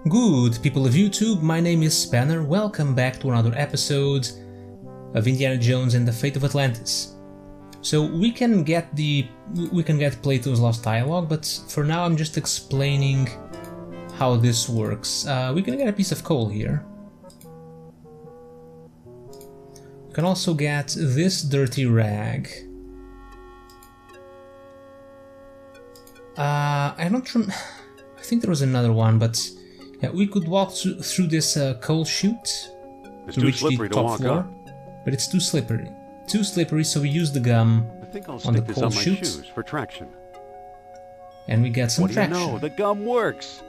Good people of YouTube, my name is Spanner, welcome back to another episode of Indiana Jones and the Fate of Atlantis. So we can get Plato's Lost Dialogue, but for now I'm just explaining how this works. We can get a piece of coal here. We can also get this dirty rag. I think there was another one, but yeah, we could walk through this coal chute to reach the top floor, but it's too slippery. Too slippery, so we use the gum on the coal chute. Shoes for traction. And we get some traction. What do you know? The gum works!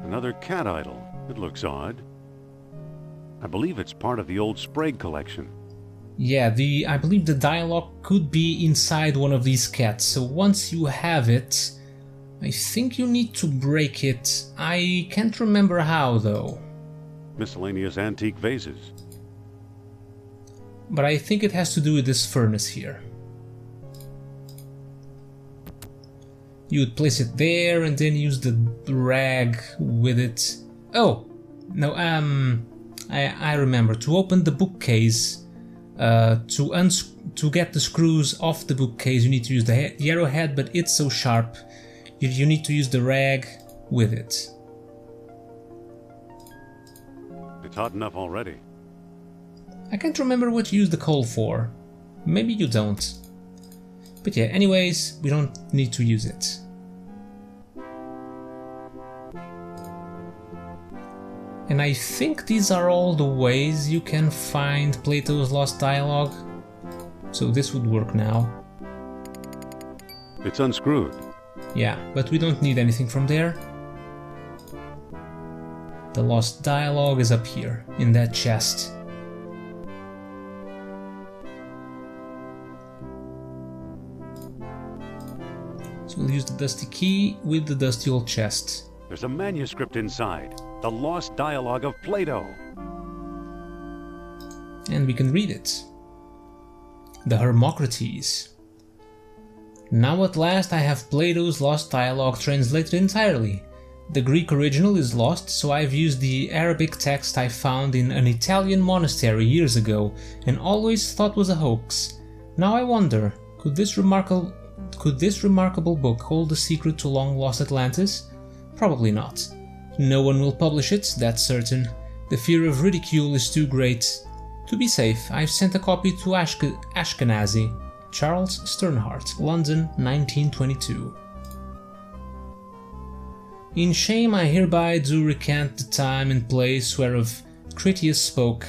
Another cat idol. It looks odd. I believe it's part of the old Sprague collection. Yeah, I believe the dialogue could be inside one of these cats, so once you have it, I think you need to break it. I can't remember how, though. Miscellaneous antique vases. But I think it has to do with this furnace here. You would place it there and then use the rag with it. Oh! No, I remember. To open the bookcase, to get the screws off the bookcase, you need to use the arrowhead, but it's so sharp, you need to use the rag with it. It's hot enough already. I can't remember what you use the coal for. Maybe you don't. But yeah, anyways, we don't need to use it. And I think these are all the ways you can find Plato's Lost Dialogue. So this would work now. It's unscrewed. Yeah, but we don't need anything from there. The Lost Dialogue is up here, in that chest. So we'll use the dusty key with the dusty old chest. There's a manuscript inside. The Lost Dialogue of Plato. And we can read it. The Hermocrates. Now at last I have Plato's Lost Dialogue translated entirely. The Greek original is lost, so I've used the Arabic text I found in an Italian monastery years ago and always thought was a hoax. Now I wonder, could this remarkable book hold the secret to long-lost Atlantis? Probably not. No one will publish it, that's certain. The fear of ridicule is too great. To be safe, I've sent a copy to Ashkenazi, Charles Sternhardt, London, 1922. In shame I hereby do recant the time and place whereof Critias spoke.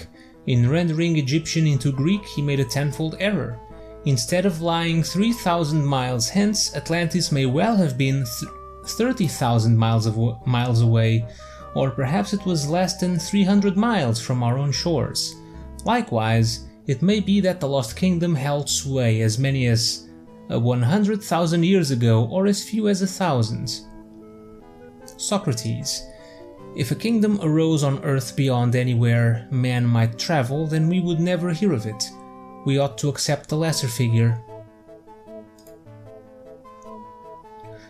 In rendering Egyptian into Greek he made a tenfold error. Instead of lying 3,000 miles hence, Atlantis may well have been 30,000 miles away, or perhaps it was less than 300 miles from our own shores. Likewise, it may be that the Lost Kingdom held sway as many as 100,000 years ago, or as few as 1,000. Socrates. If a kingdom arose on earth beyond anywhere man might travel, then we would never hear of it. We ought to accept the lesser figure.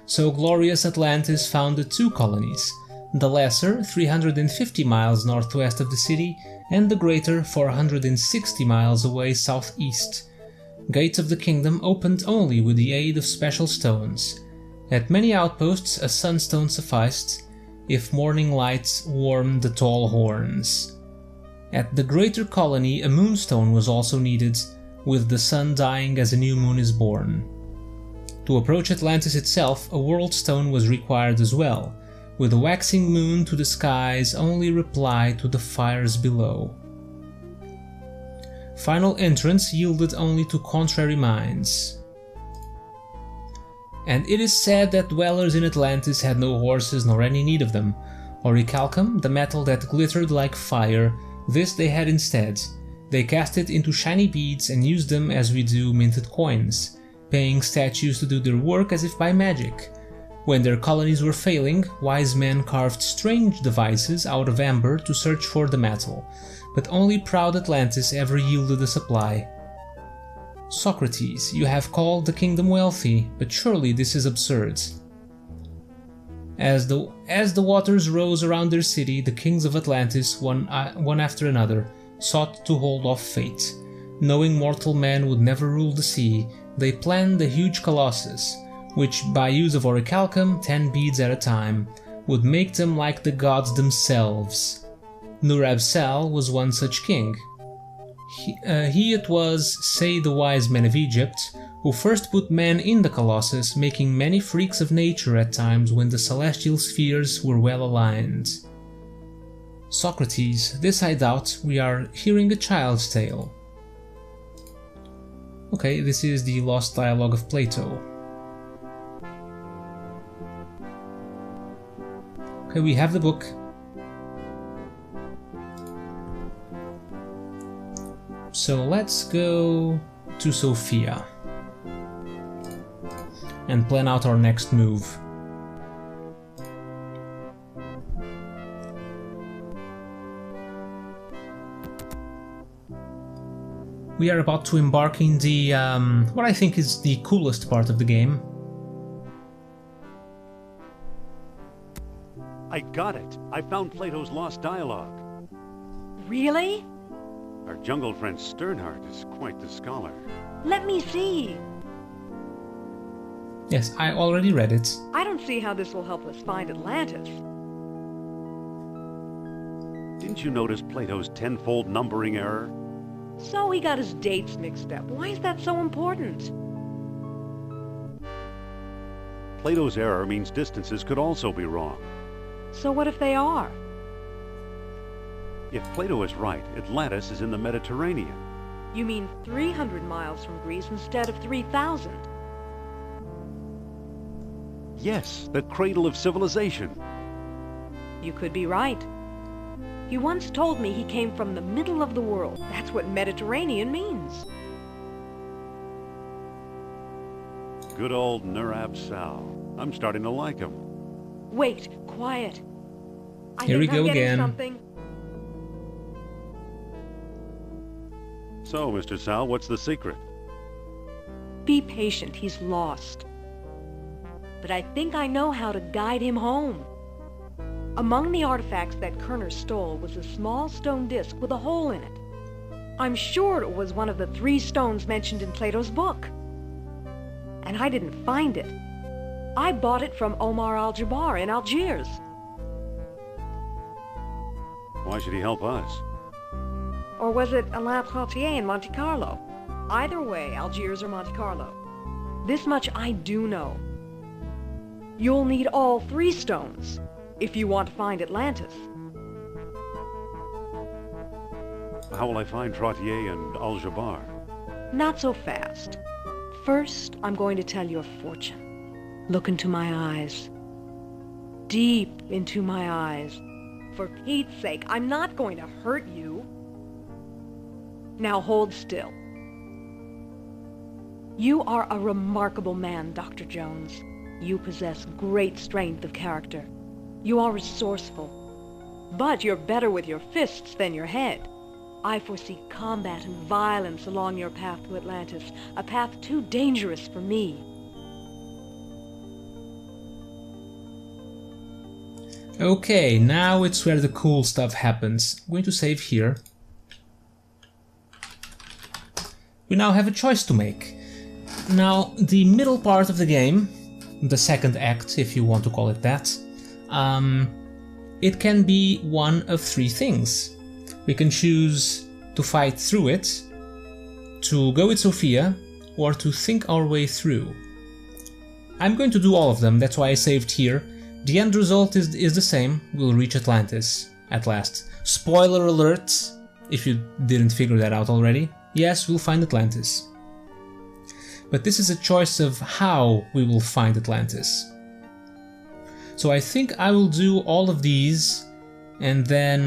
So glorious Atlantis founded two colonies, the lesser 350 miles northwest of the city and the greater 460 miles away southeast. Gates of the kingdom opened only with the aid of special stones. At many outposts a sunstone sufficed, if morning lights warmed the tall horns. At the greater colony a moonstone was also needed, with the sun dying as a new moon is born. To approach Atlantis itself, a world stone was required as well, with a waxing moon to the skies only reply to the fires below. Final entrance yielded only to contrary minds. And it is said that dwellers in Atlantis had no horses nor any need of them. Orichalcum, the metal that glittered like fire, this they had instead. They cast it into shiny beads and used them as we do minted coins, paying statues to do their work as if by magic. When their colonies were failing, wise men carved strange devices out of amber to search for the metal, but only proud Atlantis ever yielded a supply. Socrates, you have called the kingdom wealthy, but surely this is absurd. As the waters rose around their city, the kings of Atlantis, one after another, sought to hold off fate. Knowing mortal man would never rule the sea, they planned a huge colossus, which, by use of orichalcum, 10 beads at a time, would make them like the gods themselves. Nur-Ab-Sal was one such king. He it was, say the wise men of Egypt, who first put man in the colossus, making many freaks of nature at times when the celestial spheres were well aligned. Socrates, this I doubt, we are hearing a child's tale. Okay, this is the Lost Dialogue of Plato. Okay, we have the book. So let's go to Sophia and plan out our next move. We are about to embark in the, what I think is the coolest part of the game. I got it. I found Plato's lost dialogue. Really? Our jungle friend Sternhardt is quite the scholar. Let me see. Yes, I already read it. I don't see how this will help us find Atlantis. Didn't you notice Plato's tenfold numbering error? So he got his dates mixed up. Why is that so important? Plato's error means distances could also be wrong. So what if they are? If Plato is right, Atlantis is in the Mediterranean. You mean 300 miles from Greece instead of 3,000? Yes, the cradle of civilization. You could be right. He once told me he came from the middle of the world. That's what Mediterranean means. Good old Nur-Ab-Sal. I'm starting to like him. Wait, quiet. Here we go again. Something. So, Mr. Sal, what's the secret? Be patient, he's lost. But I think I know how to guide him home. Among the artifacts that Kerner stole was a small stone disc with a hole in it. I'm sure it was one of the 3 stones mentioned in Plato's book. And I didn't find it. I bought it from Omar al-Jabbar in Algiers. Why should he help us? Or was it Alain Trottier in Monte Carlo? Either way, Algiers or Monte Carlo. This much I do know. You'll need all 3 stones if you want to find Atlantis. How will I find Trottier and Al-Jabbar? Not so fast. First, I'm going to tell your fortune. Look into my eyes. Deep into my eyes. For Pete's sake, I'm not going to hurt you. Now hold still. You are a remarkable man, Dr. Jones. You possess great strength of character. You are resourceful. But you're better with your fists than your head. I foresee combat and violence along your path to Atlantis, a path too dangerous for me. Okay, now it's where the cool stuff happens. I'm going to save here. We now have a choice to make. Now, the middle part of the game, the second act, if you want to call it that, it can be one of 3 things. We can choose to fight through it, to go with Sophia, or to think our way through. I'm going to do all of them, that's why I saved here. The end result is the same, we'll reach Atlantis at last. Spoiler alert, if you didn't figure that out already. Yes, we'll find Atlantis. But this is a choice of how we will find Atlantis. So I think I will do all of these, and then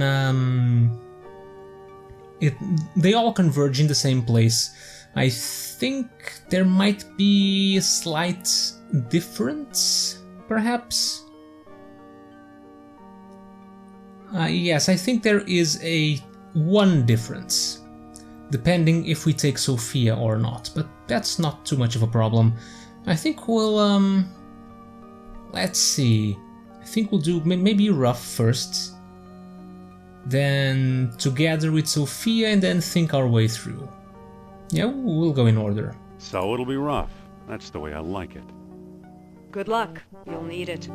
they all converge in the same place. I think there might be a slight difference, perhaps? Yes, I think there is one difference, depending if we take Sophia or not, but that's not too much of a problem. I think we'll, let's see, I think we'll do maybe rough first, then together with Sophia, and then think our way through. Yeah, we'll go in order. So it'll be rough. That's the way I like it. Good luck. You'll need it.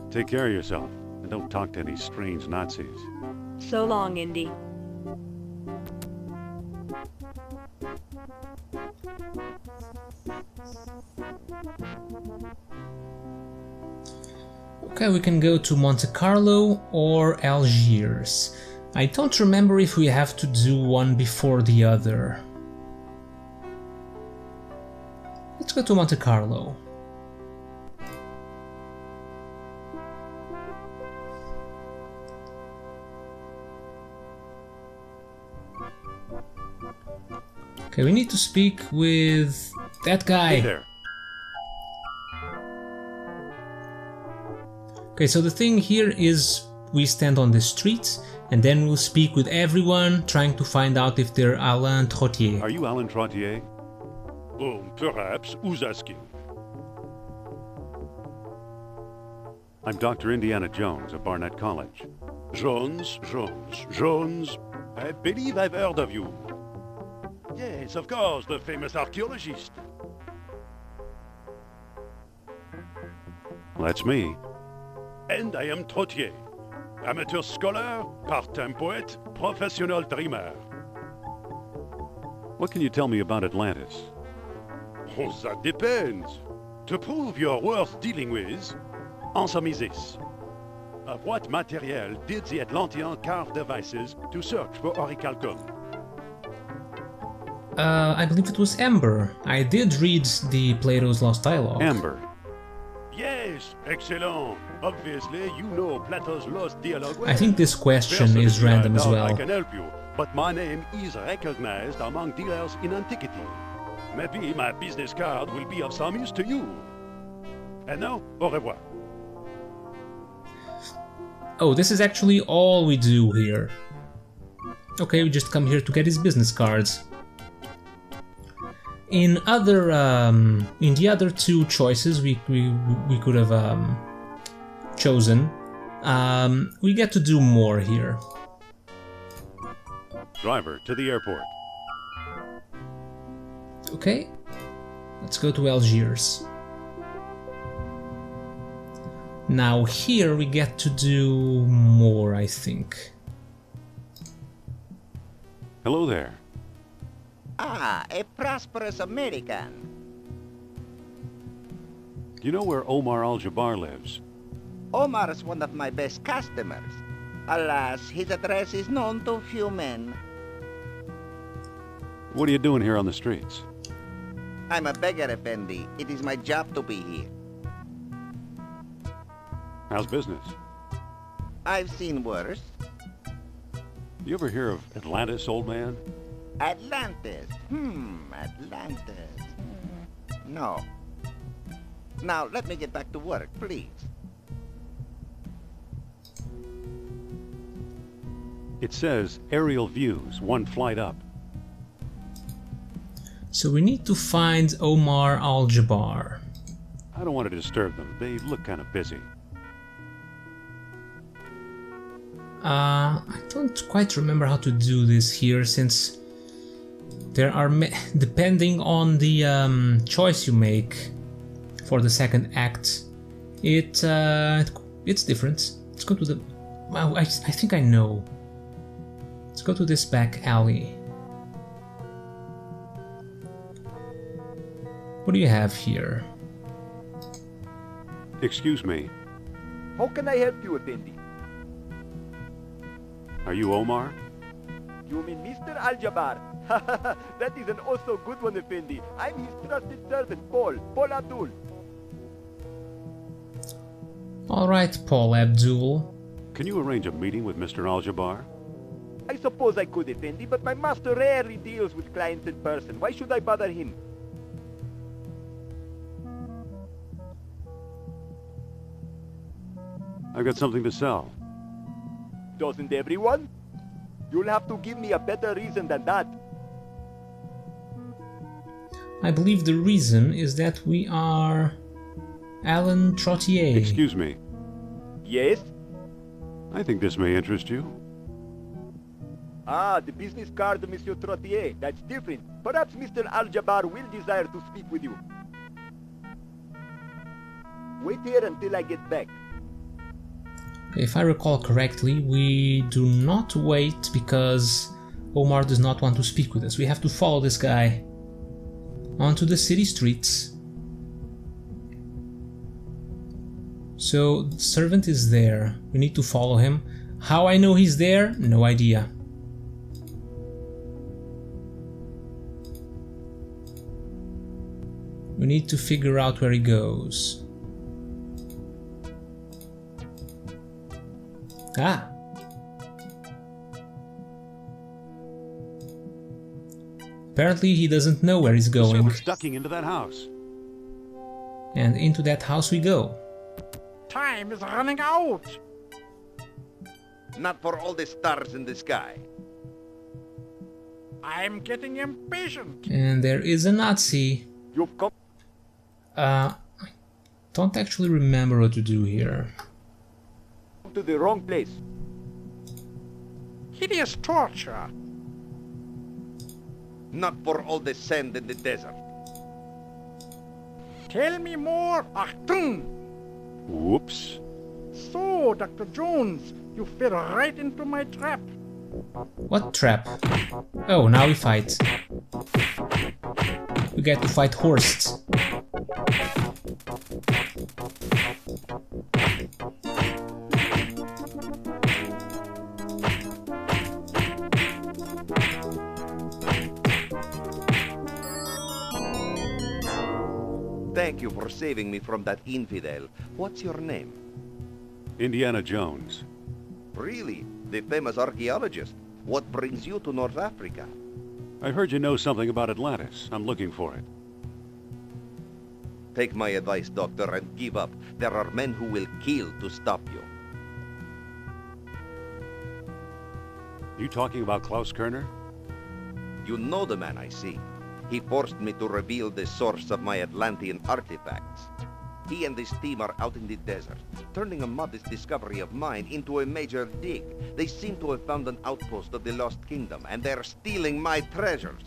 Take care of yourself, and don't talk to any strange Nazis. So long, Indy. Okay, we can go to Monte Carlo or Algiers. I don't remember if we have to do one before the other. Let's go to Monte Carlo. Okay, we need to speak with that guy. Hey there. Okay, so the thing here is we stand on the streets and then we'll speak with everyone, trying to find out if they're Alain Trottier. Are you Alan Trottier? Oh, perhaps. Who's asking? I'm Dr. Indiana Jones at Barnett College. Jones. I believe I've heard of you. Yes, of course, the famous archaeologist. Well, that's me. And I am Trottier. Amateur scholar, part-time poet, professional dreamer. What can you tell me about Atlantis? Oh, that depends. To prove you're worth dealing with, answer me this. Of what material did the Atlanteans carve devices to search for orichalcum? I believe it was Amber. I did read the Plato's Lost Dialogue. Amber. Yes, excellent. Obviously, you know Plato's Lost Dialogue well. I think this question is Personally, random I as doubt well. I can help you, but my name is recognized among dealers in antiquity. Maybe my business card will be of some use to you. And now, au revoir. Oh, this is actually all we do here. Okay, we just come here to get his business cards. In the other two choices we could have chosen, we get to do more here. Driver, to the airport. Okay, let's go to Algiers. Now here we get to do more, I think. Hello there. Ah, a prosperous American. Do you know where Omar Al-Jabbar lives? Omar is one of my best customers. Alas, his address is known to few men. What are you doing here on the streets? I'm a beggar, Effendi. It is my job to be here. How's business? I've seen worse. You ever hear of Atlantis, old man? Atlantis. Atlantis. No. Now, let me get back to work, please. It says aerial views, one flight up. So we need to find Omar Al-Jabbar. I don't want to disturb them. They look kind of busy. I don't quite remember how to do this here, since there are depending on the choice you make for the second act, it's different. Let's go to the... Well, I think I know. Let's go to this back alley. What do you have here? Excuse me, How can I help you, Effendi? are you Omar? You mean Mr. Al-Jabbar? That is an also good one, Effendi. I'm his trusted servant, Paul Abdul. Alright, Paul Abdul. Can you arrange a meeting with Mr. Al-Jabbar? I suppose I could, Effendi, but my master rarely deals with clients in person. Why should I bother him? I've got something to sell. Doesn't everyone? You'll have to give me a better reason than that. I believe the reason is that we are Alan Trottier. Excuse me. Yes? I think this may interest you. Ah, the business card of Monsieur Trottier. That's different. Perhaps Mr. Al-Jabbar will desire to speak with you. Wait here until I get back. If I recall correctly, we do not wait because Omar does not want to speak with us. We have to follow this guy onto the city streets. So the servant is there. We need to follow him. How I know he's there? No idea. We need to figure out where he goes. Ah! Apparently he doesn't know where he's going. Someone's ducking into that house. And into that house we go. Time is running out. Not for all the stars in the sky. I'm getting impatient. And there is a Nazi. You've come I don't actually remember what to do here. to the wrong place. Hideous torture. Not for all the sand in the desert. Tell me more. Achtung! Whoops. So, Dr. Jones, you fell right into my trap. What trap? Oh, now we fight. We get to fight Horst. Thank you for saving me from that infidel. What's your name? Indiana Jones. Really? The famous archaeologist. What brings you to North Africa? I heard you know something about Atlantis. I'm looking for it. Take my advice, Doctor, and give up. There are men who will kill to stop you. You talking about Klaus Kerner? You know the man, I see. He forced me to reveal the source of my Atlantean artifacts. He and his team are out in the desert, turning a modest discovery of mine into a major dig. They seem to have found an outpost of the Lost Kingdom, and they're stealing my treasures.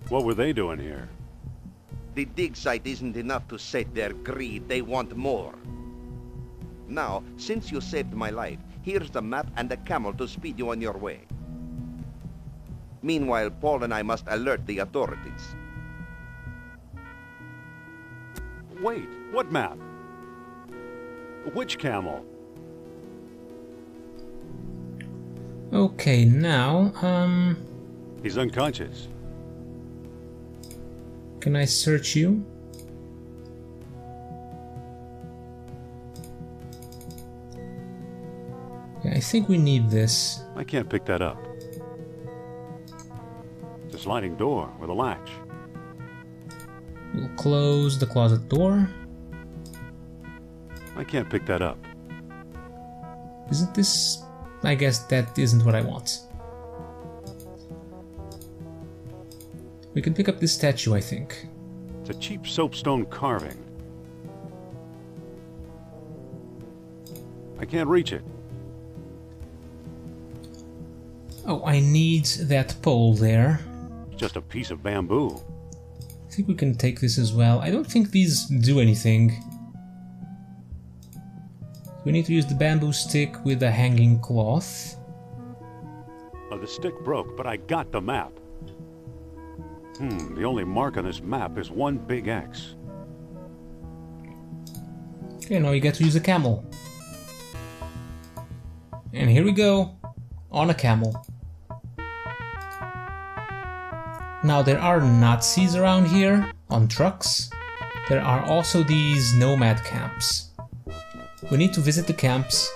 What were they doing here? The dig site isn't enough to sate their greed. They want more. Now, since you saved my life, here's the map and a camel to speed you on your way. Meanwhile, Paul and I must alert the authorities. Wait, what map? Which camel? Okay, now, He's unconscious. can I search you? Yeah, I think we need this. I can't pick that up. It's a sliding door with a latch. We'll close the closet door. I can't pick that up. Isn't this... I guess that isn't what I want. We can pick up this statue, I think. It's a cheap soapstone carving. I can't reach it. Oh, I need that pole there. It's just a piece of bamboo. I think we can take this as well. I don't think these do anything. We need to use the bamboo stick with the hanging cloth. Oh, the stick broke, but I got the map. The only mark on this map is one big X. Okay, now you get to use a camel. And here we go, on a camel. Now there are Nazis around here, on trucks. There are also these nomad camps. We need to visit the camps.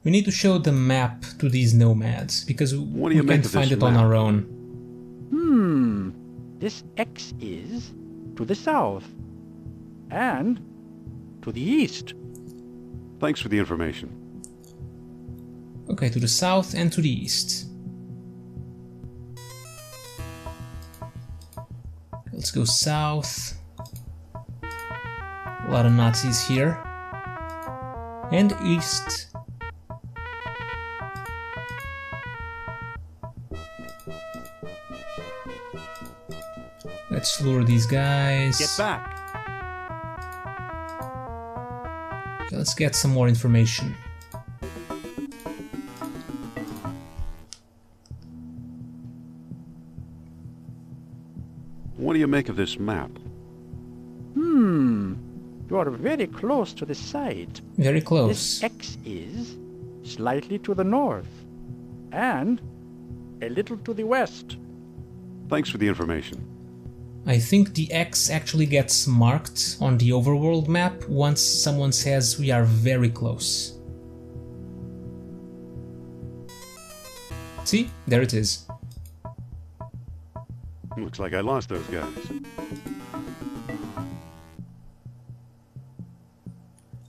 We need to show the map to these nomads, because What do you we make can't of find this it on map? our own. This X is to the south and to the east. Thanks for the information. Okay, to the south and to the east. Let's go south. A lot of Nazis here. And east. Let's lure these guys. Get back! Okay, let's get some more information. What do you make of this map? You are very close to the site. Very This close. X is slightly to the north and a little to the west. Thanks for the information. I think the X actually gets marked on the overworld map once someone says we are very close. See? There it is. Looks like I lost those guys.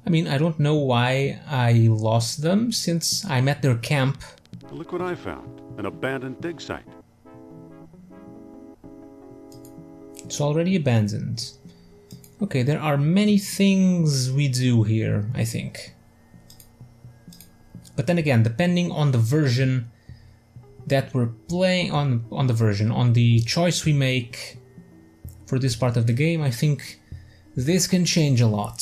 I mean, I don't know why I lost them, since I'm at their camp. Look what I found. An abandoned dig site. It's already abandoned. Okay, there are many things we do here, I think. But then again, depending on the version that we're playing, on the choice we make for this part of the game, I think this can change a lot.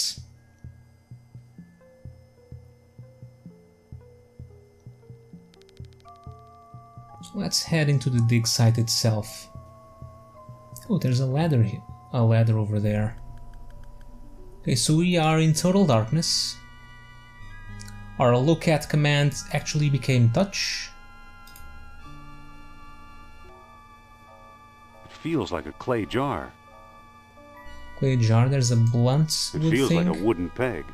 So let's head into the dig site itself. Oh, there's a ladder here. A ladder over there. Okay, so we are in total darkness. Our look at command actually became touch. It feels like a clay jar. Clay jar, there's a blunt It wood feels thing. like a wooden peg.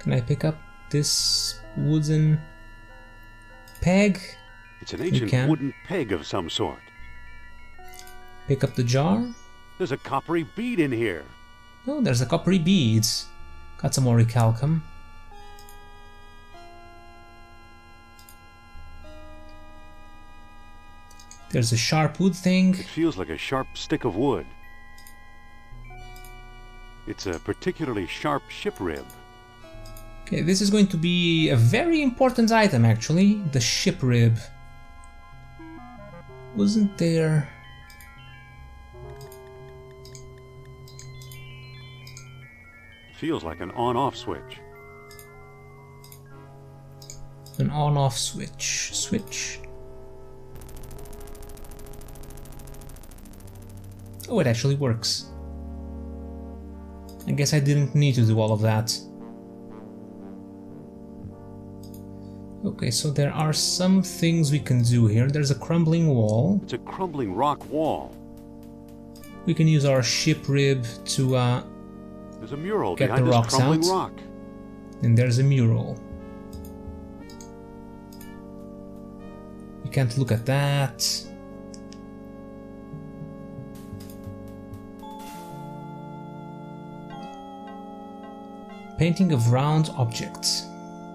Can I pick up this wooden peg? It's an You ancient can. wooden peg of some sort. Pick up the jar? There's a coppery bead in here. Oh, there's a coppery beads. Got some orichalcum. There's a sharp wood thing. It feels like a sharp stick of wood. It's a particularly sharp ship rib. Okay, this is going to be a very important item actually, the ship rib. Wasn't there... Feels like an on-off switch. An on-off switch. Oh, it actually works. I guess I didn't need to do all of that. Okay, so there are some things we can do here. There's a crumbling wall. It's a crumbling rock wall. We can use our ship rib to There's a mural get behind the this rocks crumbling out. rock. And there's a mural. You can't look at that. Painting of round objects.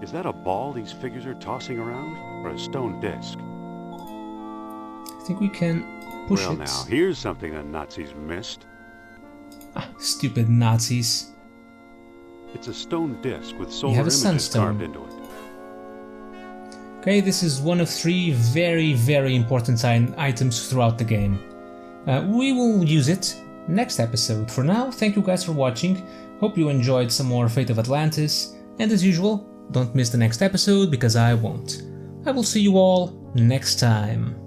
Is that a ball these figures are tossing around? Or a stone disc? I think we can push Well it. now, here's something the Nazis missed. Ah, stupid Nazis. It's a stone disc with solar have a images sunstone. carved into it. Okay, this is one of 3 very, very important items throughout the game. We will use it next episode. For now, thank you guys for watching. Hope you enjoyed some more Fate of Atlantis. And as usual, don't miss the next episode because I won't. I will see you all next time.